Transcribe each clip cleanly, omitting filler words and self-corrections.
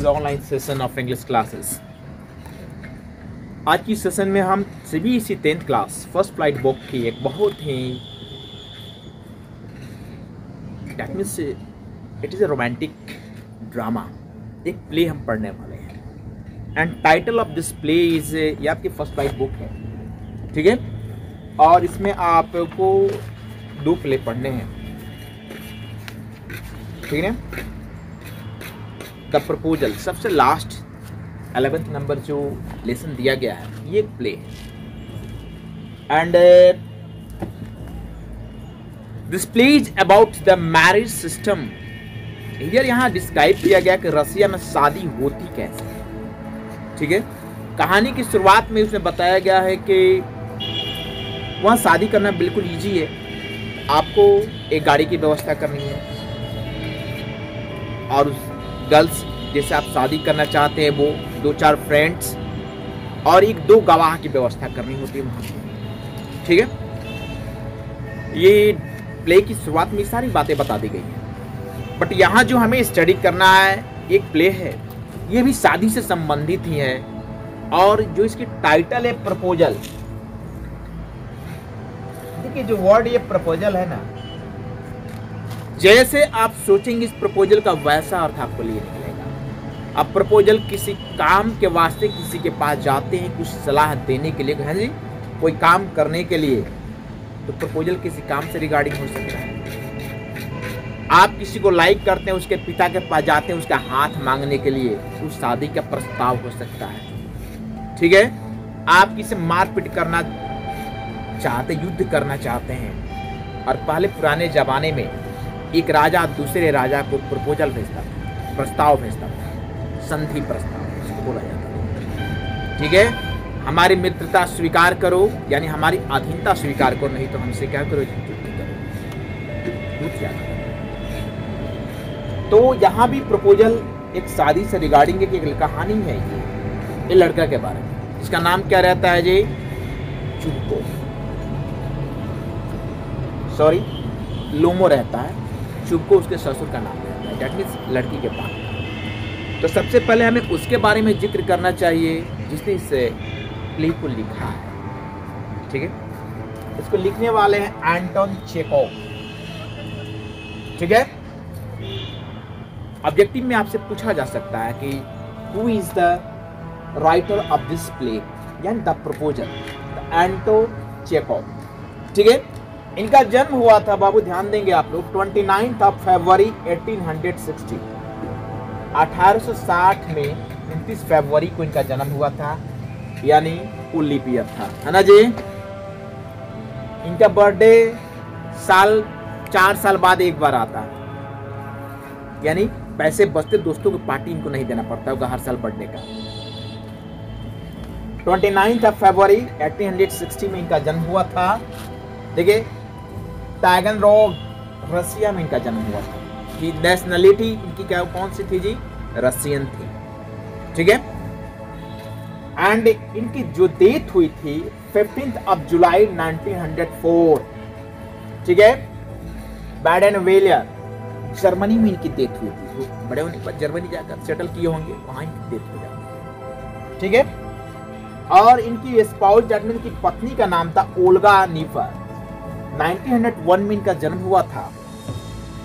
Online session of English classes. आज की session में हम CBSE 10th class first flight book की एक बहुत ही that means it is a romantic drama, एक प्ले हम पढ़ने वाले हैं। And title of this play is, ये आपकी फर्स्ट फ्लाइट बुक है, ठीक है। और इसमें आपको 2 प्ले पढ़ने हैं, ठीक है। द प्रपोजल सबसे लास्ट 11th नंबर जो लेसन दिया गया है, ये एक प्ले है। And this play is about the marriage system. Here यहाँ डिस्क्राइब किया गया कि रसिया में शादी होती कैसे, ठीक है। कहानी की शुरुआत में उसने बताया गया है कि वहाँ शादी करना बिल्कुल इजी है। आपको एक गाड़ी की व्यवस्था करनी है और उस गर्ल्स जैसे आप शादी करना चाहते हैं वो 2-4 फ्रेंड्स और 1-2 गवाह की व्यवस्था करनी होती है वहाँ, ठीक है। ये प्ले की शुरुआत में सारी बातें बता दी गई हैं, बट यहाँ जो हमें स्टडी करना है, एक प्ले है, ये भी शादी से संबंधित ही है। और जो इसकी टाइटल है प्रपोजल, देखिए जो वर्ड ये प्रपोजल है ना, जैसे आप सोचेंगे इस प्रपोजल का वैसा अर्थ आपको लिए निकलेगा। अब प्रपोजल किसी काम के वास्ते किसी के पास जाते हैं कुछ सलाह देने के लिए, है जी, कोई काम करने के लिए, तो प्रपोजल किसी काम से रिगार्डिंग हो सकता है। आप किसी को लाइक करते हैं, उसके पिता के पास जाते हैं उसका हाथ मांगने के लिए, उस शादी का प्रस्ताव हो सकता है, ठीक है। आप किसी मारपीट करना चाहते, युद्ध करना चाहते हैं, और पहले पुराने जमाने में एक राजा दूसरे राजा को प्रपोजल भेजता था, प्रस्ताव भेजता था, संधि प्रस्ताव इसको बोला जाता था, ठीक है। हमारी मित्रता स्वीकार करो, यानी हमारी अधीनता स्वीकार करो, नहीं तो हमसे क्या करो, युद्ध करो। तो यहाँ भी प्रपोजल एक शादी से रिगार्डिंग एक कहानी है, ये लड़का के बारे में। इसका नाम क्या रहता है जी? चुबको, सॉरी लोमो रहता है। चुबको उसके ससुर का नाम रहता है, दैट मीन्स लड़की के पास। तो सबसे पहले हमें उसके बारे में जिक्र करना चाहिए जिसने इस प्ले को लिखा है, ठीक है। इसको लिखने वाले हैं एंटोन चेखोव, ठीक है। ऑब्जेक्टिव में आपसे पूछा जा सकता है कि who is the writer of this play, यानी द प्रपोजल, एंटोन चेखोव, ठीक है। इनका जन्म हुआ था, बाबू ध्यान देंगे आप लोग, 29 फरवरी 1860, 1860 में 29 फरवरी को इनका जन्म हुआ था, यानी लीप ईयर था, है ना जी। इनका बर्थडे 4 साल बाद एक बार आता है, यानी पैसे बचते, दोस्तों को पार्टी इनको नहीं देना पड़ता होगा हर साल बर्थडे का। 29 फरवरी 1860 में इनका जन्म हुआ था, देखिए। टैगनरोग, रसिया में इनका जन्म हुआ था। कि नेशनलिटी इनकी क्या कौन सी थी जी? रसियन थी, ठीक है। एंड इनकी जो डेथ हुई थी 15 जुलाई 1904, ठीक है। बैडन-वेलियर, जर्मनी में इनकी डेथ हुई थी। बड़े होने के बाद जर्मनी जाकर सेटल किए होंगे, वहां इनकी डेथ हो जाती है, ठीक है। और इनकी स्पाउस, दैट मीन्स की पत्नी का नाम था ओल्गा नीफर। 1901 में इनका जन्म हुआ था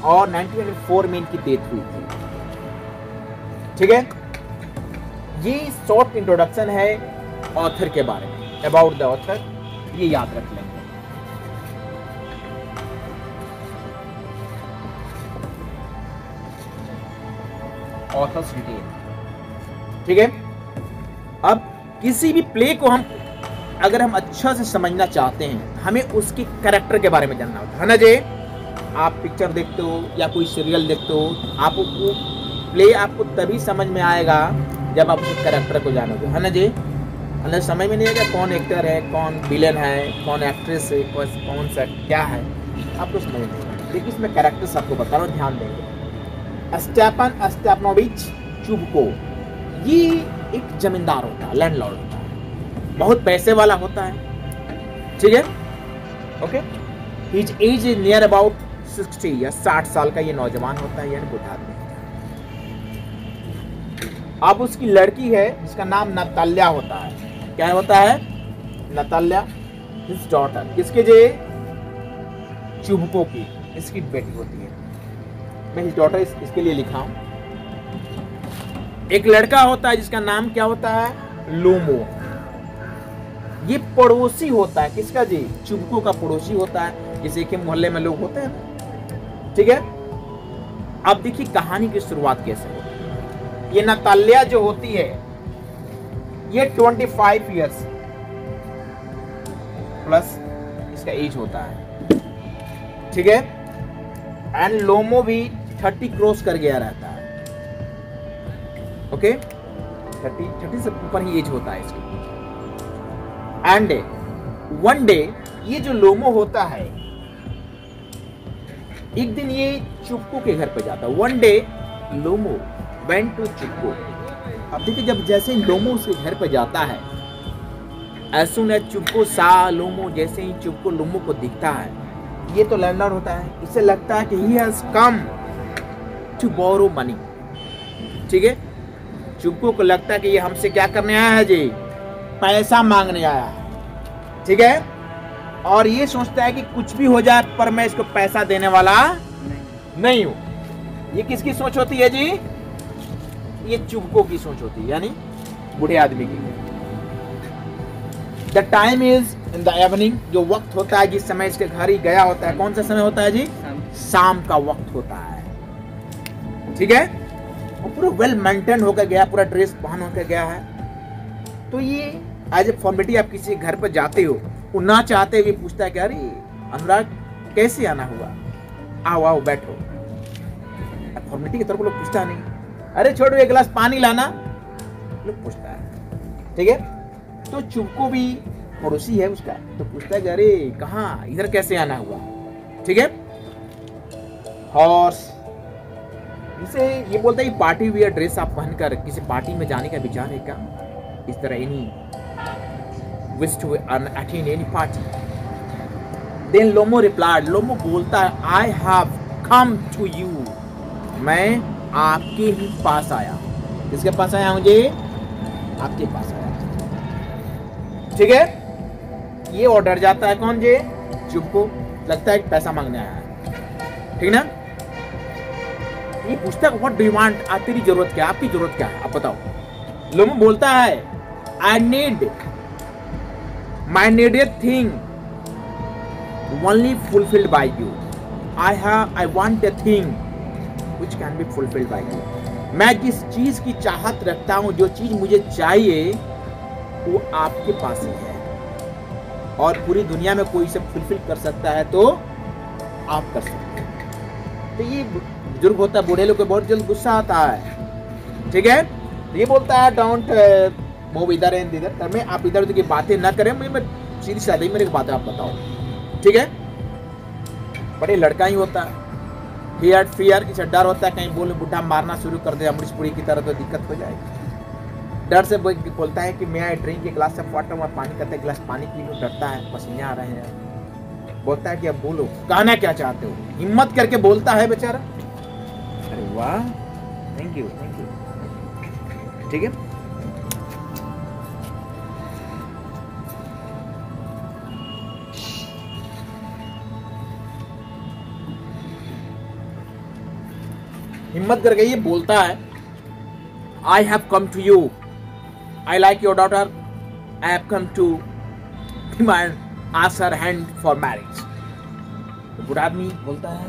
और 1904 में इनकी डेथ हुई थी, ठीक है। ये शॉर्ट इंट्रोडक्शन है ऑथर के बारे में, अबाउट द ऑथर, ये याद रख लेंगे। ऑथर्स डिटेल, ठीक है। अब किसी भी प्ले को हम अगर हम अच्छा से समझना चाहते हैं, हमें उसके कैरेक्टर के बारे में जानना होता है ना जी। आप पिक्चर देखते हो या कोई सीरियल देखते हो, आपको प्ले आपको तभी समझ में आएगा जब आप उस कैरेक्टर को जानोगे, है ना जी। मतलब समझ में नहीं आएगा कौन एक्टर है, कौन विलेन है, कौन एक्ट्रेस है, कौन सा क्या है, आपको समझ नहीं आएगा। देखिए इसमें कैरेक्टर्स आपको बता रहा हूँ, ध्यान देंगे। स्टेपन स्टेपनोविच चुबको, ये एक जमींदार होता है, लैंडलॉर्ड होता है, बहुत पैसे वाला होता है, ठीक है, okay. His age is near about 60 या 60 साल का ये नौजवान होता है, यानी बुढ़ा आदमी। अब उसकी लड़की है जिसका नाम नताल्या होता है। क्या होता है? Natalya, his daughter. किसके? जे चुबको की, इसकी बेटी होती है। मैं हिज डॉटर इसके लिए लिखा हूं। एक लड़का होता है जिसका नाम क्या होता है? लोमो। ये पड़ोसी होता है। किसका? जी चुबको का पड़ोसी होता है, जैसे कि मोहल्ले में लोग होते हैं ना। ठीक है, अब देखिए कहानी की शुरुआत कैसे होती है। ये नताल्या जो होती है ये 25 इयर्स प्लस इसका एज होता है। ठीक है, एंड लोमो भी 30 क्रॉस कर गया रहता है। ओके, 30 से ऊपर ही एज होता है इसकी। एंड वन डे ये जो लोमो होता है, एक दिन ये चुबको के घर पे जाता है। One day Lomov went to Chubukov. अब देखिए, जब जैसे ही लोमो उसके घर पे जाता है, as soon as चुबको सा लोमो, जैसे ही चुबको लोमो को दिखता है, ये तो लैंडलॉर्ड होता है, इसे लगता है कि he has come to borrow money। ठीक है, चुबको को लगता है कि ये हमसे क्या करने आया है जी? पैसा मांगने आया है। ठीक है, और ये सोचता है कि कुछ भी हो जाए पर मैं इसको पैसा देने वाला नहीं हूं। ये किसकी सोच होती है जी? ये चुबको की सोच होती है, यानी बूढ़े आदमी की। The time is in the evening. जो वक्त होता है जिस समय इसके घर ही गया होता है, कौन सा समय होता है जी? शाम का वक्त होता है। ठीक है, वो पूरा वेल मेंटेन होकर गया, पूरा ड्रेस पहन होकर गया है। तो ये एज ए फॉर्मेलिटी आप किसी घर पर जाते हो, वो ना चाहते हुए पूछता है कि अरे अनुराग कैसे आना हुआ, आओ आओ बैठो। फॉर्मेलिटी की तरफ लोग पूछता नहीं, अरे छोड़ो एक गिलास पानी लाना, लोग पूछता है। ठीक है, तो चुबको भी पड़ोसी है उसका, तो पूछता है कि अरे कहाँ, इधर कैसे आना हुआ। ठीक है, हॉर्स इसे ये बोलता है पार्टी वियर ड्रेस आप पहनकर किसी पार्टी में जाने का विचार है क्या? इस तरह any wish to attend any party। Then लोमो replied, लोमो बोलता है I have come to you, मैं आपके ही पास आया। किसके पास आया हूं जी? आपके पास आया। ठीक है, ये और डर जाता है। कौन जी? चुबको। लगता है कि पैसा मांगने आया है। ठीक ना, ये पूछता है व्हाट डू यू वांट, तेरी जरूरत क्या, आपकी जरूरत क्या है, आप बताओ। लोमो बोलता है I need my needed thing only fulfilled by you. I want a thing which can be fulfilled by you. मैं जिस चीज की चाहत रखता हूं, जो चीज मुझे चाहिए, वो आपके पास ही है, और पूरी दुनिया में कोई इसे फुलफिल कर सकता है तो आप कर सकते हैं। तो ये बुजुर्ग होता है, बूढ़े लोग को बहुत जल्द गुस्सा आता है। ठीक है, तो ये बोलता है डोंट मूव इधर एंड इधर, मैं आप इधर उधर की बातें ना करें, मैं सीधी साधी मेरे बात आप बताओ। ठीक है, बड़े लड़का ही होता है, फियर इसे डर होता है कहीं बोले बुढ़ा मारना शुरू कर दे अमरीश पुरी की तरह, तो दिक्कत हो जाएगी। डर से बोलता है कि मैं आई ड्रिंक एक गिलास ऑफ वाटर, मैं पानी करता है, गिलास पानी पी लो। डरता है, पसीने आ रहे हैं। बोलता है कि अब बोलो कहना क्या चाहते हो। हिम्मत करके बोलता है बेचारा। अरे वाह, थैंक यू थैंक यू। ठीक है, हिम्मत करके ये बोलता है I have come to you, I like your daughter, I have come to demand ask her hand for marriage. तो बुढ़ा आदमी बोलता है,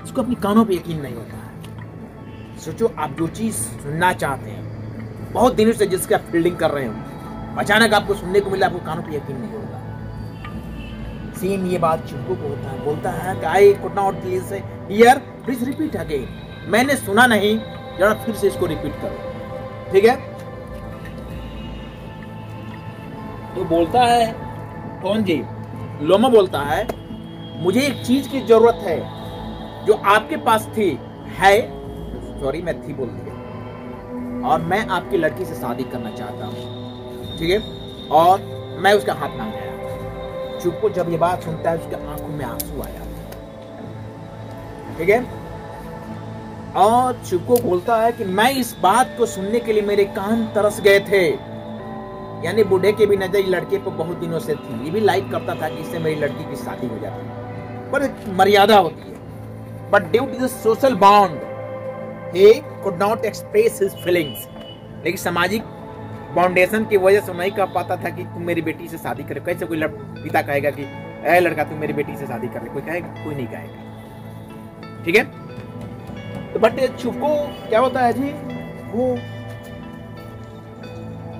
उसको अपनी कानों पे यकीन नहीं होता है। सोचो आप जो चीज सुनना चाहते हैं, बहुत दिनों से जिसकी आप फील्डिंग कर रहे हो, अचानक आपको सुनने को मिला, आपको कानों पे यकीन नहीं होगा। सेम ये बात चुबको को होता है। बोलता है कि I could not please here, please repeat again, मैंने सुना नहीं, जरा फिर से इसको रिपीट करो। ठीक है, तो बोलता है कौन जी? लोमो बोलता है मुझे एक चीज की जरूरत है जो आपके पास थी, है, सॉरी मैं थी बोल दिया, और मैं आपकी लड़की से शादी करना चाहता हूँ। ठीक है, और मैं उसका हाथ मांग गया। चुबको जब ये बात सुनता है, उसके आंखों में आंसू आया। ठीक है, और चुपको बोलता है कि मैं इस बात को सुनने के लिए मेरे कान तरस गए थे। यानी बूढ़े के भी नजर लड़के पर बहुत दिनों से थी, ये भी लाइक करता था कि इससे मेरी लड़की की शादी हो जाती, पर एक मर्यादा होती है। But due to the social bond he could not express his feelings। लेकिन सामाजिक फाउंडेशन की वजह से नहीं कह पाता था कि तुम मेरी बेटी से शादी करे। कैसे कोई पिता कहेगा कि ऐ लड़का तुम मेरी बेटी से शादी कर ले, कोई कहेगा? कोई नहीं कहेगा, ठीक है। तो बट चुपको क्या होता है जी, वो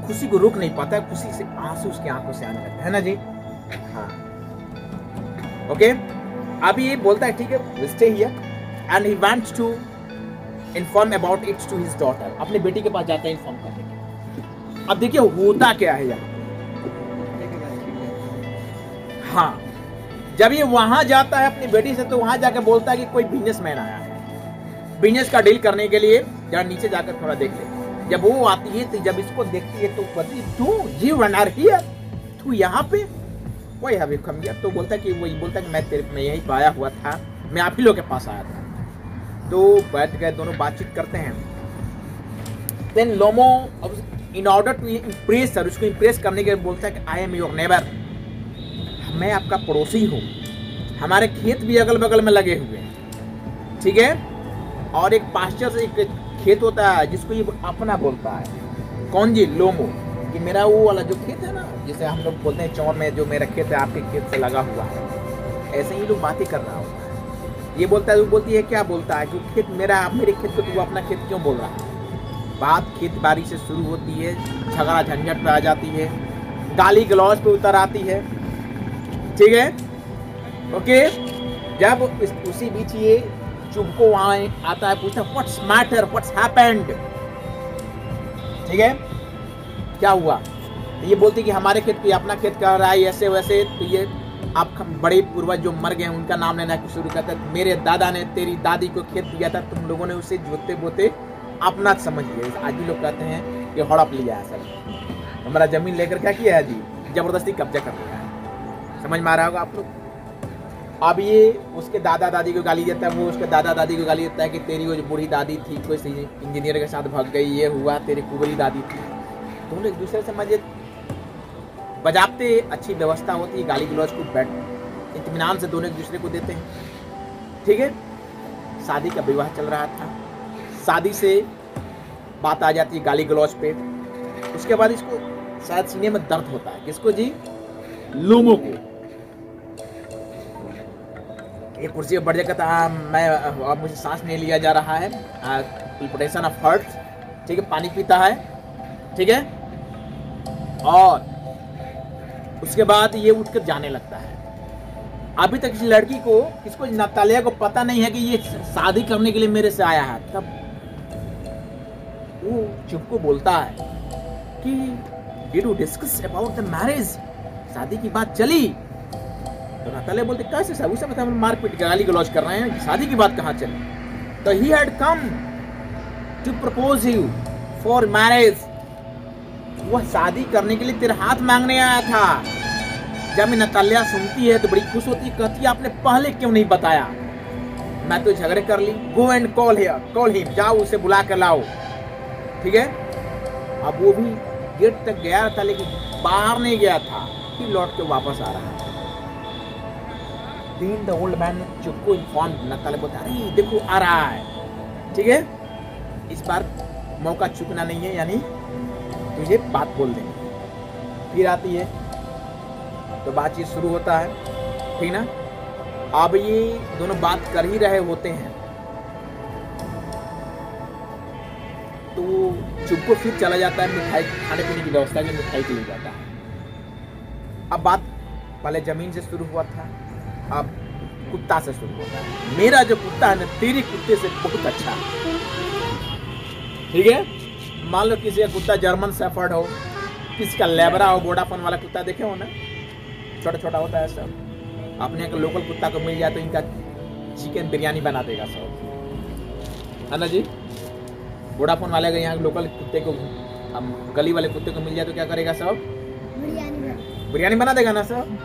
खुशी को रोक नहीं पाता है, खुशी से आंसू उसकी आंखों से आने लगता है ना जी। हाँ, ओके। अभी ये बोलता है ठीक है, stay here and he wants to inform about it to his daughter. अपने बेटी के पास जाता है इन्फॉर्म करने के। अब देखिए होता क्या है यहाँ। हाँ, जब ये वहां जाता है अपनी बेटी से, तो वहां जाकर बोलता है कि कोई बिजनेसमैन आया है बिजनेस का डील करने के लिए, जरा नीचे जाकर थोड़ा देख ले। जब वो आती है तो जब इसको देखती है तो कहती तू यू रन आर हियर, तू यहाँ पे, वही हैव यू कम हियर। तो बोलता है कि वही बोलता है कि मैं यहीं पे आया हुआ था, मैं आप ही लोग के पास आया था। तो बैठ गए, दोनों बातचीत करते हैं। Then Lomov in order to impress sir, उसको इम्प्रेस करने के लिए बोलता है कि आई एम योर नेबर, मैं आपका पड़ोसी हूँ, हमारे खेत भी अगल बगल में लगे हुए हैं, ठीक है। और एक पास्चर से एक खेत होता है जिसको ये अपना बोलता है। कौन जी? लोमो, कि मेरा वो वाला जो खेत है ना, जैसे हम लोग बोलते हैं चौर में जो मेरा खेत है आपके खेत से लगा हुआ है, ऐसे ही लोग बातें कर रहा होता है। ये बोलता है, वो बोलती है क्या बोलता है कि खेत मेरा, आप मेरे खेत को तू अपना खेत क्यों बोल रहा है। बात खेत बाड़ी से शुरू होती है, झगड़ा झंझट पे आ जाती है, गाली गलौज पे उतर आती है, ठीक है, ओके। जब उसी बीच ये चुपको वहां आता है, पूछता व्हाट्स मैटर, व्हाट्स हैपेंड, ठीक है, क्या हुआ। ये बोलती कि हमारे खेत पे अपना खेत कर रहा है ऐसे वैसे। तो ये आप बड़े पूर्वज जो मर गए उनका नाम लेना शुरू करता है। मेरे दादा ने तेरी दादी को खेत दिया था, तुम लोगों ने उसे जोते बोते अपना समझ लिया। आज भी लोग कहते हैं कि हड़प लिया है सर, हमारा जमीन लेकर क्या किया है जी, जबरदस्ती कब्जा कर लिया है। समझ में आ रहा होगा आप लोग। अब ये उसके दादा दादी को गाली देता है, वो उसके दादा दादी को गाली देता है कि तेरी वो जो बूढ़ी दादी थी कोई इंजीनियर के साथ भाग गई, ये हुआ, तेरी कुबरी दादी थी। दोनों एक दूसरे से मजे बजाते, अच्छी व्यवस्था होती है, गाली गलौज को बैठ इत्मीनान से दोनों एक दूसरे को देते हैं, ठीक है। शादी का विवाह चल रहा था, शादी से बात आ जाती है गाली गलौज पे। उसके बाद इसको शायद सीने में दर्द होता है, किसको जी? लोमो को। ये कुर्सी पर बढ़ जाता, मैं अब मुझे सांस नहीं लिया जा रहा है, पल्पिटेशन ऑफ हार्ट, ठीक है। पानी पीता है, ठीक है। और उसके बाद ये उठकर जाने लगता है। अभी तक इस लड़की को, इसको नतालिया को पता नहीं है कि ये शादी करने के लिए मेरे से आया है। तब वो चुपको बोलता है कि did you discuss about the marriage, शादी की बात चली? तो नतालिया बोलते कैसे सब, उसे पता मारपीट गाली गलौज कर रहे हैं, शादी की बात कहाँ चली। तो he had come to propose you for marriage, वह शादी करने के लिए तेरे हाथ मांगने आया था। जब नतालिया सुनती है तो बड़ी खुश होती है, कहती है आपने पहले क्यों नहीं बताया, मैं तो झगड़े कर ली। गो एंड कॉल हिम, जाओ उसे बुला कर लाओ, ठीक है। अब वो भी गेट तक गया था लेकिन बाहर नहीं गया था, फिर लौट के वापस आ रहा था। The old man चुपको inform, Natalia बोलता अरे देखो आ रहा है, ठीक है, इस बार मौका चूकना नहीं है, यानी तुझे बात बोल देंगे। फिर आती है तो बातचीत शुरू होता है, ठीक ना। अब ये दोनों बात कर ही रहे होते हैं तो चुपको फिर चला जाता है मिठाई खाने पीने की व्यवस्था के, मिठाई के लिए जाता है। अब बात पहले जमीन से शुरू हुआ था, अब कुत्ता से शुरू होता है। मेरा जो कुत्ता है ना तेरे कुत्ते से बहुत अच्छा है, ठीक है। मान लो किसी का कुत्ता जर्मन शेफर्ड हो, किसी का लेबरा हो, वोडाफोन वाला कुत्ता देखे हो ना, छोटा छोटा होता है सब। अपने के लोकल कुत्ता को मिल जाए तो इनका चिकन बिरयानी बना देगा सब, है ना जी। वोडाफोन वाले का यहाँ लोकल कुत्ते को, हम गली वाले कुत्ते को मिल जाए तो क्या करेगा सब? बिरयानी बना देगा ना सब,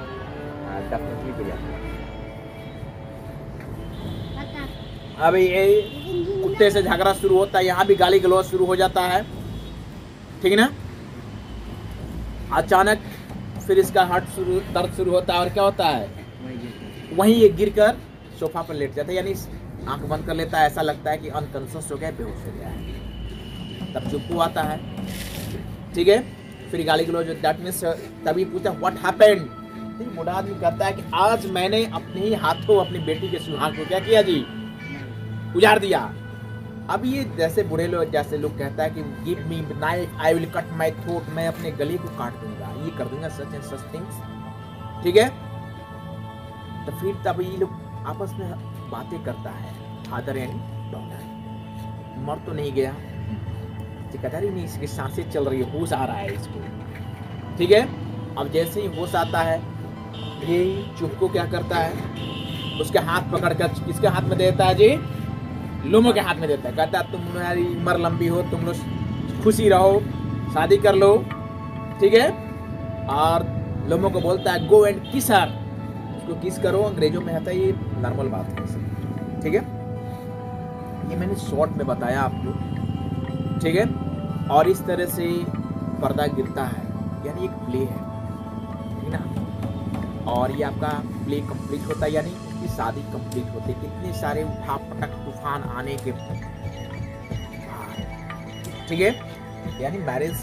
डेफिनेटली बिरयानी। अब ये कुत्ते से झगड़ा शुरू होता है, यहाँ भी गाली गलौज शुरू हो जाता है, ठीक है ना। अचानक फिर इसका दर्द शुरू होता है और क्या होता है, वहीं ये गिरकर सोफा पर लेट जाता है, यानी आंख बंद कर लेता है, ऐसा लगता है कि अनकॉन्शियस हो गया, बेहोश हो गया है। तब चुप्पू आता है, ठीक है, फिर गाली गलौज, दैट मीन्स तभी पूछता व्हाट हैपेंड। ठीक, बूढ़ा आदमी कहता है कि आज मैंने अपने ही हाथों अपनी बेटी के सुहाग को क्या किया जी, उजाड़ दिया। अब ये जैसे बूढ़े लोग, जैसे लोग कहता है कि give me knife I will cut my throat, मैं अपने गले को काट दूंगा, ये कर दूंगा, सच एंड सच थिंग्स, ठीक है। तो फिर तब ये लोग आपस में बातें करता है, फादर एंड डॉटर। मर तो नहीं गया, कहता नहीं, इसकी सांसें चल रही है, होश आ रहा है इसको, ठीक है। अब जैसे ही होश आता है, ये चुप्पू क्या करता है, उसके हाथ पकड़कर किसके हाथ में देता है जी, लोमो के हाथ में देता है, कहता है तुम्हारी उम्र लंबी हो, तुम लोग खुशी रहो, शादी कर लो, ठीक है। और लोमो को बोलता है गो एंड किस हर, उसको किस करो, अंग्रेजों में आता है, ये नॉर्मल बात है, ठीक है। ये मैंने शॉर्ट में बताया आपको, ठीक है। और इस तरह से पर्दा गिरता है, यानी एक प्ले है, ठीक ना। और ये आपका प्ले कंप्लीट होता है, यानी उसकी शादी कंप्लीट होती है, इतने सारे उठा पटक तूफान आने के बाद, ठीक है। यानी मैरिज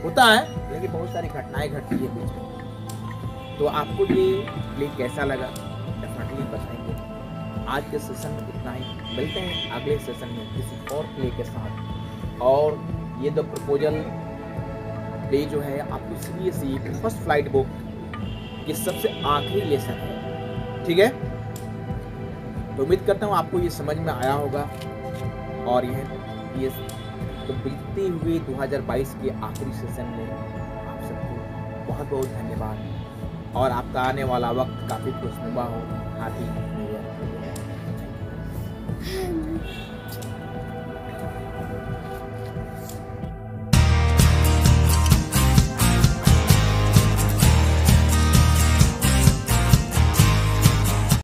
होता है, लेकिन बहुत सारी घटनाएं घटती है बीच में। तो आपको ये प्ले कैसा लगा डेफिनेटली बताएंगे। आज के सेशन में इतना ही, मिलते हैं अगले सेशन में किसी और प्ले के साथ। और ये द प्रपोजल प्ले जो है आपको सीरियसली फर्स्ट फ्लाइट बुक की सबसे आखिरी लेसन है, ठीक है। तो उम्मीद करता हूँ आपको ये समझ में आया होगा। और ये तो बीतते हुए 2022 के आखिरी सेशन में आप सबको बहुत बहुत धन्यवाद, और आपका आने वाला वक्त काफ़ी खुशनुमा हो। Happy new year.